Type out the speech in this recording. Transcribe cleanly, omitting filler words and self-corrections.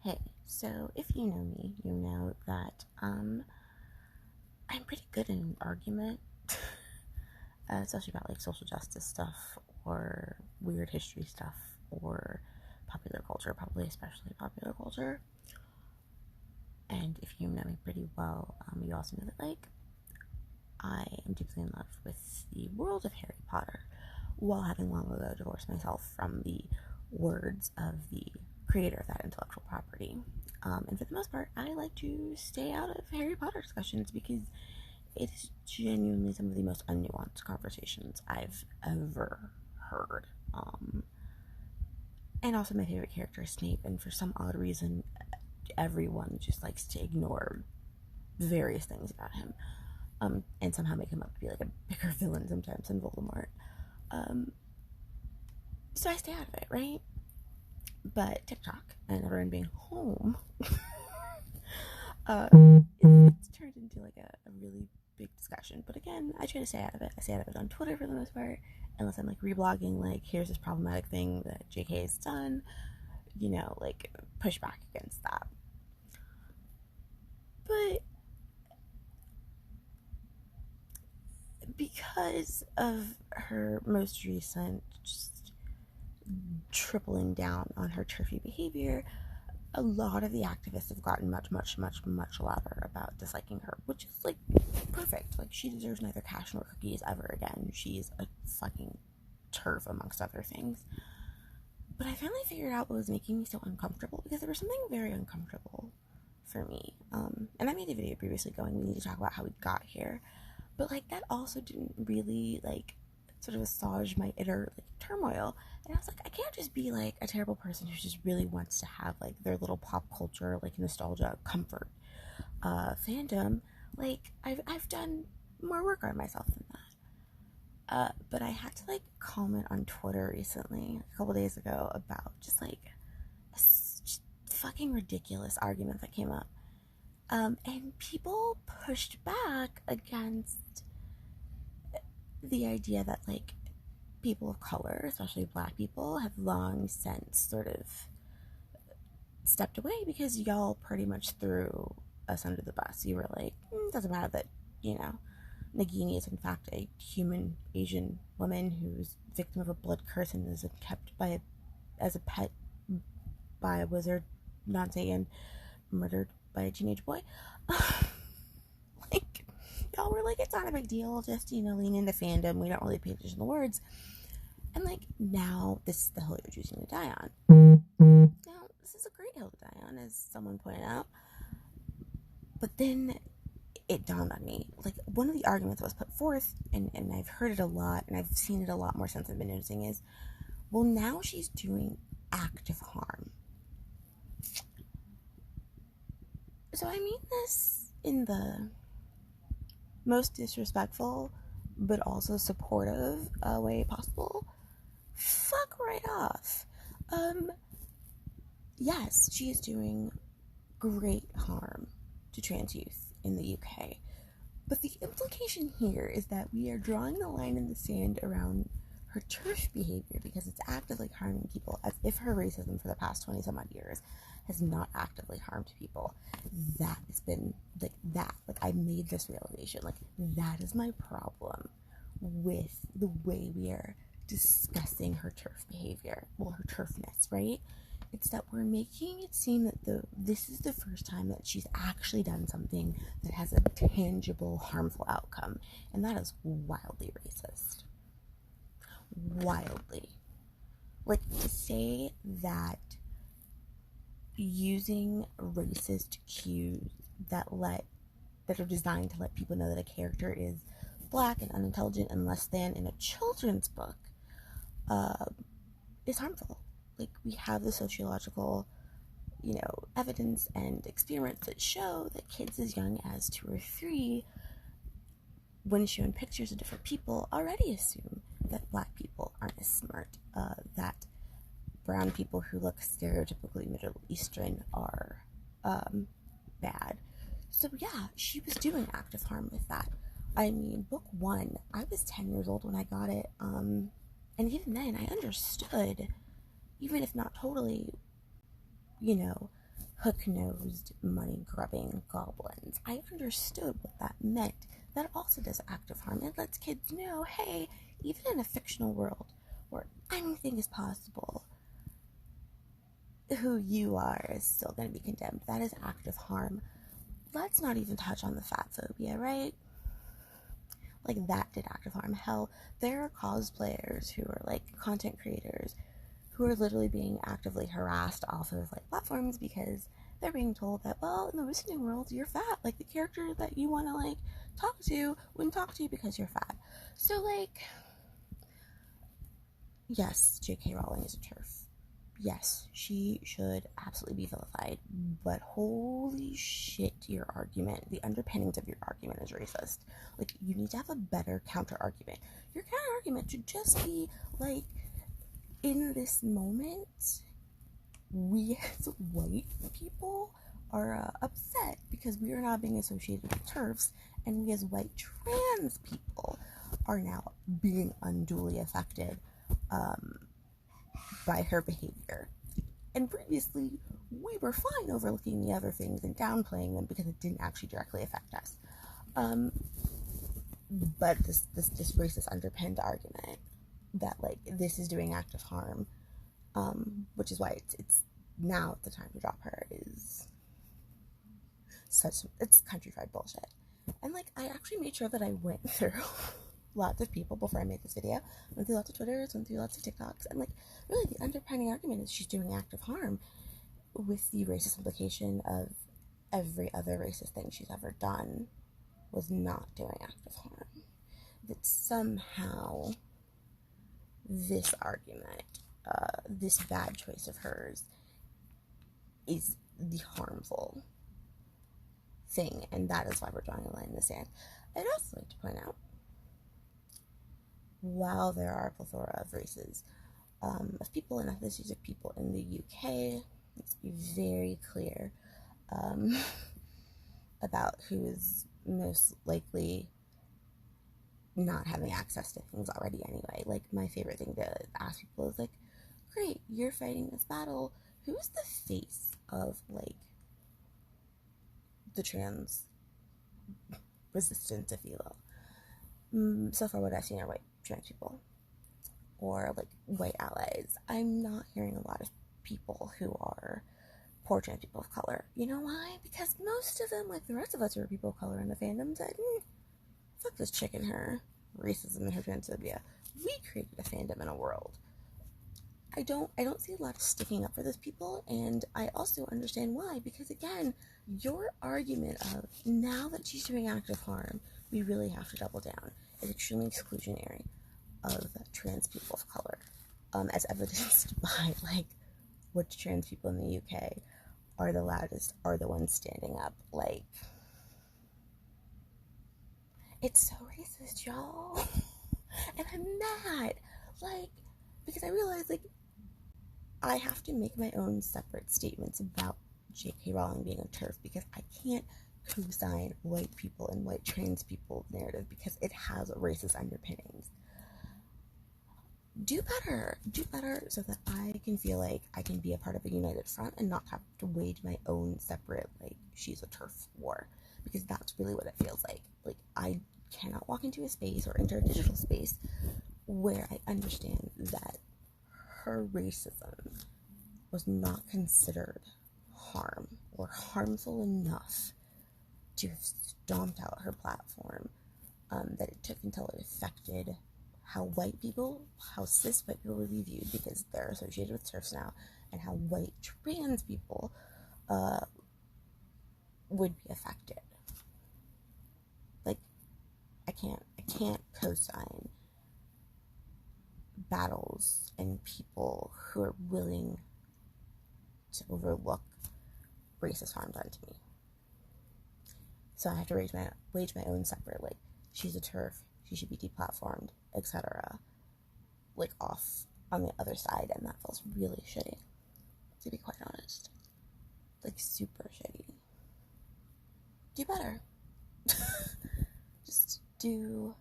Hey, so if you know me, you know that I'm pretty good in an argument, especially about like social justice stuff or weird history stuff or popular culture, probably especially popular culture. And if you know me pretty well, you also know that like I am deeply in love with the world of Harry Potter, while having long ago divorced myself from the words of the creator of that intellectual property. And for the most part, I like to stay out of Harry Potter discussions because it is genuinely some of the most unnuanced conversations I've ever heard. And also, my favorite character is Snape, and for some odd reason, everyone just likes to ignore various things about him, and somehow make him up to be like a bigger villain sometimes than Voldemort. Um, so I stay out of it, right? But TikTok and everyone being home, it's turned into like a really big discussion. But again, I try to stay out of it. I stay out of it on Twitter for the most part, unless I'm like reblogging, like, here's this problematic thing that JK has done, like push back against that. But because of her most recent just tripling down on her turfy behavior, a lot of the activists have gotten much louder about disliking her, which is like perfect. Like, she deserves neither cash nor cookies ever again. She's a fucking turf amongst other things. But I finally figured out what was making me so uncomfortable, because there was something very uncomfortable for me. And I made a video previously going, we need to talk about how we got here. But like, that also didn't really like sort of assuage my inner like turmoil. And I was like, I can't just be like a terrible person who just really wants to have like their little pop culture like nostalgia comfort fandom. Like, I've done more work on myself than that. But I had to like comment on Twitter recently, a couple days ago, about just like a just fucking ridiculous argument that came up. And people pushed back against the idea that like people of color, especially black people, have long since sort of stepped away because y'all pretty much threw us under the bus. You were like, doesn't matter that, Nagini is in fact a human Asian woman who's victim of a blood curse and is kept as a pet by a wizard, Nance, and murdered by a teenage boy. Like, y'all were like, it's not a big deal, just, lean into fandom, we don't really pay attention to the words. And like, now this is the hill you're choosing to die on. Now, this is a great hill to die on, as someone pointed out. But then it dawned on me, like, one of the arguments that was put forth, and I've heard it a lot, and I've seen it a lot more since I've been noticing, is, well, now she's doing active harm. So I mean this in the most disrespectful but also supportive way possible. Fuck right off. Yes, she is doing great harm to trans youth in the UK. But the implication here is that we are drawing the line in the sand around her turf behavior because it's actively harming people, as if her racism for the past 20 some odd years has not actively harmed people. That has been like I made this realization, like, that is my problem with the way we are discussing her turf behavior, well, her turfness, right? It's that we're making it seem that this is the first time that she's actually done something that has a tangible, harmful outcome, and that is wildly racist. Wildly. Like, to say that using racist cues that are designed to let people know that a character is black and unintelligent and less than in a children's book is harmful. Like, we have the sociological, evidence and experiments that show that kids as young as 2 or 3, when shown pictures of different people, already assume that black people aren't as smart, that brown people who look stereotypically Middle Eastern are bad. So yeah, she was doing active harm with that. I mean, book 1, I was 10 years old when I got it, and even then I understood, even if not totally, hook-nosed, money-grubbing goblins. I understood what that meant. That also does active harm. It lets kids know, hey, even in a fictional world where anything is possible, who you are is still going to be condemned. That is active harm. Let's not even touch on the fat phobia, right? Like, that did active harm. Hell, there are cosplayers who are, like, content creators who are literally being actively harassed off of, like, platforms because they're being told that, well, in the listening world, you're fat. Like, the character that you want to, like, talk to wouldn't talk to you because you're fat. So, like, yes, J.K. Rowling is a TERF. Yes, she should absolutely be vilified, but holy shit, your argument, the underpinnings of your argument is racist. Like, you need to have a better counter argument. Your counter argument should just be, like, in this moment, we as white people are upset because we are not being associated with TERFs, and we as white trans people are now being unduly affected by her behavior. And previously, we were fine overlooking the other things and downplaying them because it didn't actually directly affect us. But this racist underpinned argument that, like, this is doing active harm, which is why it's now the time to drop her, is it's countrified bullshit. And, like, I actually made sure that I went through lots of people before I made this video. Went through lots of Twitters, went through lots of TikToks, and, like, really the underpinning argument is she's doing active harm, with the racist implication of every other racist thing she's ever done was not doing active harm. That somehow this argument, this bad choice of hers, is the harmful thing, and that is why we're drawing a line in the sand. I'd also like to point out, while there are a plethora of races, of people and ethnicities of people in the UK, let's be very clear about who is most likely not having access to things already anyway. Like, my favorite thing to ask people is, like, great, you're fighting this battle. Who's the face of, like, the trans resistance, if you will? So far, what I've seen are white trans people, or, like, white allies. I'm not hearing a lot of people who are poor trans people of color. You know why? Because most of them, like the rest of us who are people of color in the fandom, said, fuck this chick and her racism and her transphobia. We created a fandom and a world. I don't see a lot of sticking up for those people, and I also understand why, because, again, your argument of, now that she's doing active harm, we really have to double down, is extremely exclusionary of trans people of color, as evidenced by, like, which trans people in the UK are the loudest, are the ones standing up. Like, it's so racist, y'all. And I'm mad, like, because I realize, like, I have to make my own separate statements about J.K. Rowling being a TERF, because I can't co-sign white people and white trans people narrative because it has racist underpinnings. Do better so that I can feel like I can be a part of a united front and not have to wage my own separate, like, she's a TERF war, because that's really what it feels like. Like, I cannot walk into a space or enter a digital space where I understand that her racism was not considered harm or harmful enough to have stomped out her platform, that it took until it affected how cis white people would be viewed, because they're associated with TERFs now, and how white trans people would be affected. Like, I can't co-sign battles and people who are willing to overlook racist harm done to me. So I have to wage my own separate, like, she's a TERF, she should be deplatformed, etc., like, off on the other side, and that feels really shitty, to be quite honest. Like, super shitty. Do better. Just do